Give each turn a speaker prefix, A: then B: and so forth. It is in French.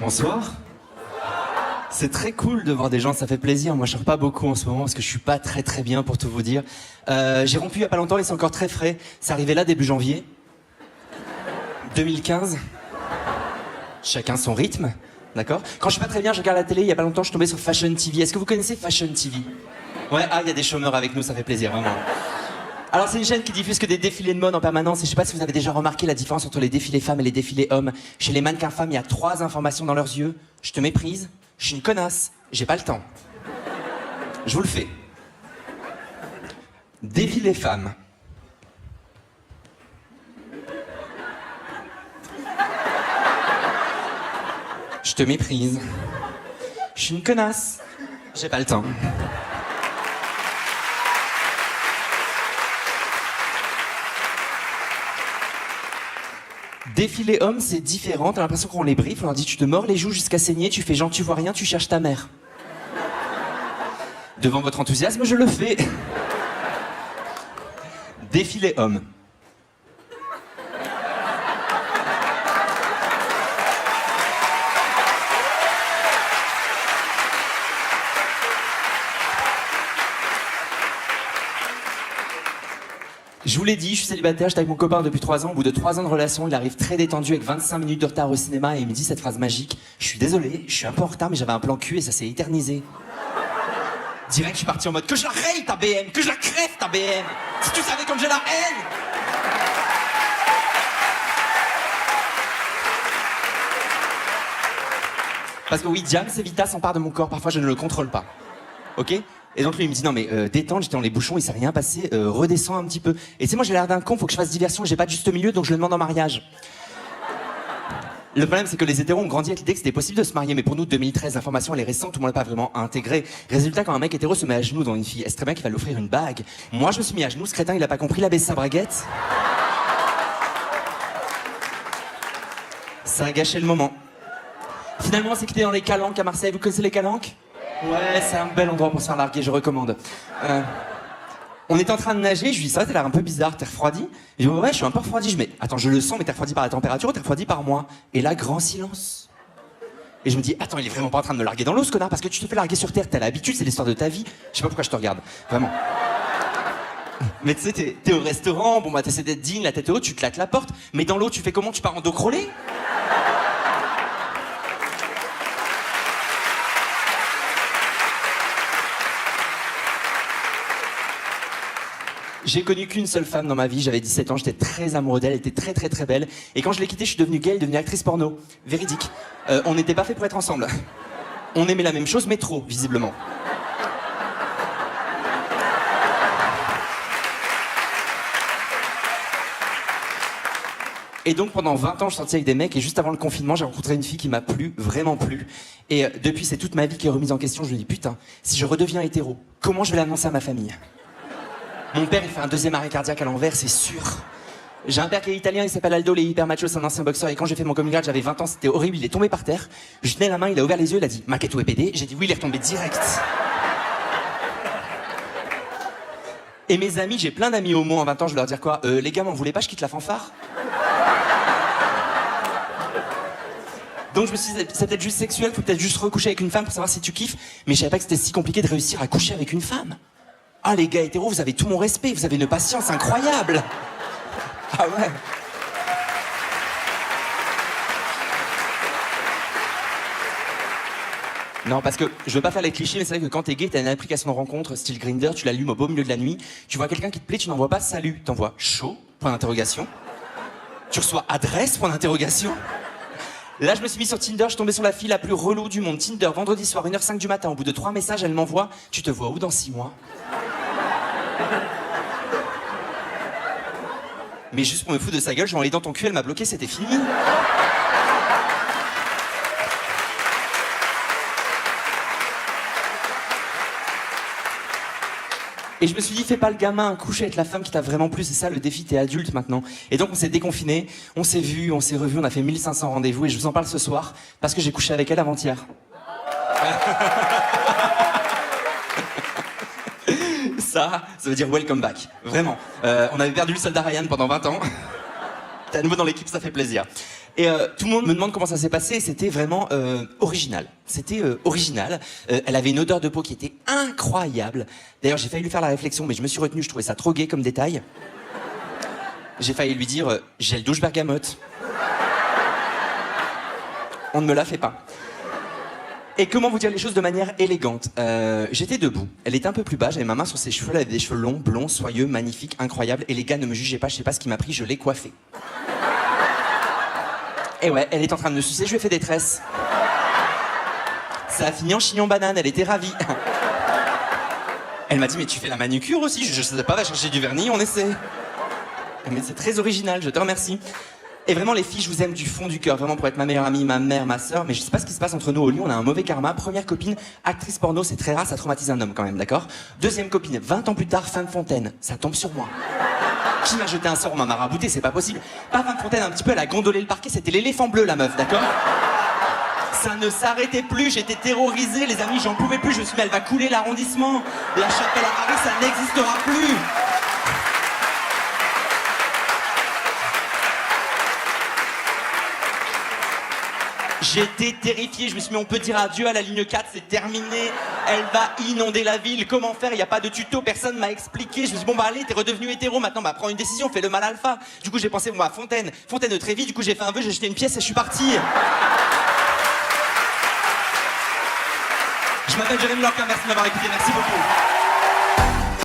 A: Bonsoir. C'est très cool de voir des gens, ça fait plaisir. Moi, je sors pas beaucoup en ce moment parce que je suis pas très bien pour tout vous dire. J'ai rompu il y a pas longtemps et c'est encore très frais. C'est arrivé là début janvier 2015. Chacun son rythme, d'accord? Quand je suis pas très bien, je regarde la télé. Il y a pas longtemps, je suis tombé sur Fashion TV. Est-ce que vous connaissez Fashion TV? Ouais, ah, il y a des chômeurs avec nous, ça fait plaisir, vraiment. Alors c'est une chaîne qui diffuse que des défilés de mode en permanence et je sais pas si vous avez déjà remarqué la différence entre les défilés femmes et les défilés hommes. Chez les mannequins femmes, il y a 3 informations dans leurs yeux. Je te méprise, je suis une connasse, j'ai pas le temps. Je vous le fais. Défilé femmes. Je te méprise. Je suis une connasse, j'ai pas le temps. Défilé homme, c'est différent, t'as l'impression qu'on les briefe, on leur dit tu te mords les joues jusqu'à saigner, tu fais genre tu vois rien, tu cherches ta mère. Devant votre enthousiasme, je le fais. Défilé homme. Je vous l'ai dit, je suis célibataire, j'étais avec mon copain depuis 3 ans. Au bout de 3 ans de relation, il arrive très détendu avec 25 minutes de retard au cinéma et il me dit cette phrase magique. Je suis désolé, je suis un peu en retard mais j'avais un plan cul et ça s'est éternisé. Direct, je suis parti en mode que je la raye ta BM, que je la crève ta BM. Si tu savais comme j'ai la haine. Parce que oui, Diams et Vita s'emparent de mon corps, parfois je ne le contrôle pas. Ok? Et donc lui il me dit non mais détente, j'étais dans les bouchons, il s'est rien passé, redescends un petit peu. Et tu sais moi j'ai l'air d'un con, faut que je fasse diversion, j'ai pas de juste milieu donc je le demande en mariage. Le problème c'est que les hétéros ont grandi avec l'idée que c'était possible de se marier, mais pour nous 2013 l'information elle est récente, tout le monde l'a pas vraiment intégré. Résultat quand un mec hétéro se met à genoux dans une fille, est-ce très bien qu'il va lui offrir une bague? Moi je me suis mis à genoux, ce crétin il a pas compris, il a baissé sa braguette. Ça a gâché le moment. Finalement on s'est quitté dans les Calanques à Marseille, vous connaissez les Calanques? Ouais, c'est un bel endroit pour se faire larguer, je recommande. On était en train de nager, je lui dis ça, t'as l'air un peu bizarre, t'es refroidi? Il dit ouais, je suis un peu refroidi. Je dis mais attends, je le sens, mais t'es refroidi par la température ou t'es refroidi par moi? Et là, grand silence. Et je me dis attends, il est vraiment pas en train de me larguer dans l'eau ce connard, parce que tu te fais larguer sur terre, t'as l'habitude, c'est l'histoire de ta vie. Je sais pas pourquoi je te regarde, vraiment. Mais tu sais, t'es au restaurant, bon bah t'essaies d'être digne, la tête haute, tu claques la porte, mais dans l'eau tu fais comment? Tu pars en dos crawlé? J'ai connu qu'une seule femme dans ma vie, j'avais 17 ans, j'étais très amoureux d'elle, elle était très belle. Et quand je l'ai quittée, je suis devenu gay, elle est devenue actrice porno. Véridique. On n'était pas fait pour être ensemble. On aimait la même chose, mais trop, visiblement. Et donc pendant 20 ans, je sortais avec des mecs et juste avant le confinement, j'ai rencontré une fille qui m'a plu, vraiment plu. Et depuis, c'est toute ma vie qui est remise en question. Je me dis putain, si je redeviens hétéro, comment je vais l'annoncer à ma famille? Mon père, il fait un 2e arrêt cardiaque à l'envers, c'est sûr. J'ai un père qui est italien, il s'appelle Aldo, il est hyper macho, c'est un ancien boxeur. Et quand j'ai fait mon coming out, j'avais 20 ans, c'était horrible, il est tombé par terre. Je tenais la main, il a ouvert les yeux, il a dit Maketo est pédé. J'ai dit oui, il est retombé direct. Et mes amis, j'ai plein d'amis homo en 20 ans, je vais leur dire quoi? Les gars, m'en voulez pas, je quitte la fanfare? Donc je me suis dit, c'est peut-être juste sexuel, faut peut-être juste recoucher avec une femme pour savoir si tu kiffes. Mais je savais pas que c'était si compliqué de réussir à coucher avec une femme. Ah les gars hétéros, vous avez tout mon respect, vous avez une patience incroyable. Ah ouais. Non, parce que je veux pas faire les clichés, mais c'est vrai que quand t'es gay, t'as une application de rencontre, style Grindr, tu l'allumes au beau milieu de la nuit, tu vois quelqu'un qui te plaît, tu n'envoies pas salut, t'envoies chaud, point d'interrogation. Tu reçois adresse, point d'interrogation. Là, je me suis mis sur Tinder, je suis tombé sur la fille la plus relou du monde. Tinder, vendredi soir, 1h05 du matin, au bout de 3 messages, elle m'envoie « Tu te vois où dans 6 mois ?» Mais juste pour me foutre de sa gueule, je vais aller dans ton cul, elle m'a bloqué, c'était fini. Et je me suis dit, fais pas le gamin, couche avec la femme qui t'a vraiment plu, c'est ça le défi, t'es adulte maintenant. Et donc on s'est déconfiné, on s'est vu, on s'est revu, on a fait 1500 rendez-vous et je vous en parle ce soir parce que j'ai couché avec elle avant-hier. Ça veut dire welcome back, vraiment. On avait perdu le soldat Ryan pendant 20 ans. T'es à nouveau dans l'équipe, ça fait plaisir. Et tout le monde me demande comment ça s'est passé. C'était vraiment original. C'était original. Elle avait une odeur de peau qui était incroyable. D'ailleurs, j'ai failli lui faire la réflexion, mais je me suis retenu. Je trouvais ça trop gai comme détail. J'ai failli lui dire gel douche bergamote. On ne me la fait pas. Et comment vous dire les choses de manière élégante? J'étais debout, elle était un peu plus bas, j'avais ma main sur ses cheveux, elle avait des cheveux longs, blonds, soyeux, magnifiques, incroyables, et les gars ne me jugez pas, je sais pas ce qui m'a pris, je l'ai coiffée. Et ouais, elle est en train de me sucer, je lui ai fait des tresses. Ça a fini en chignon banane, elle était ravie. Elle m'a dit, mais tu fais la manucure aussi? Je sais pas, va chercher du vernis, on essaie. Mais c'est très original, je te remercie. Et vraiment les filles, je vous aime du fond du cœur, vraiment pour être ma meilleure amie, ma mère, ma sœur, mais je sais pas ce qui se passe entre nous au lit, on a un mauvais karma. Première copine, actrice porno, c'est très rare, ça traumatise un homme quand même, d'accord? Deuxième copine, 20 ans plus tard, fin de fontaine, ça tombe sur moi. Qui m'a jeté un sort, on m'a marabouté, c'est pas possible. Pas fin de fontaine, un petit peu, elle a gondolé le parquet, c'était l'éléphant bleu la meuf, d'accord? Ça ne s'arrêtait plus, j'étais terrorisé, les amis, j'en pouvais plus, je me suis dit, elle va couler l'arrondissement. La chapelle à Paris, ça n'existera plus. J'étais terrifié, je me suis dit, mais on peut dire adieu à la ligne 4, c'est terminé, elle va inonder la ville, comment faire, il n'y a pas de tuto, personne m'a expliqué, je me suis dit, bon bah allez, t'es redevenu hétéro, maintenant bah prends une décision, fais le mal alpha. Du coup j'ai pensé, bon bah Fontaine de Trévis, du coup j'ai fait un vœu, j'ai jeté une pièce et je suis parti. Je m'appelle Jérémy Lorca, merci de m'avoir écouté, merci beaucoup.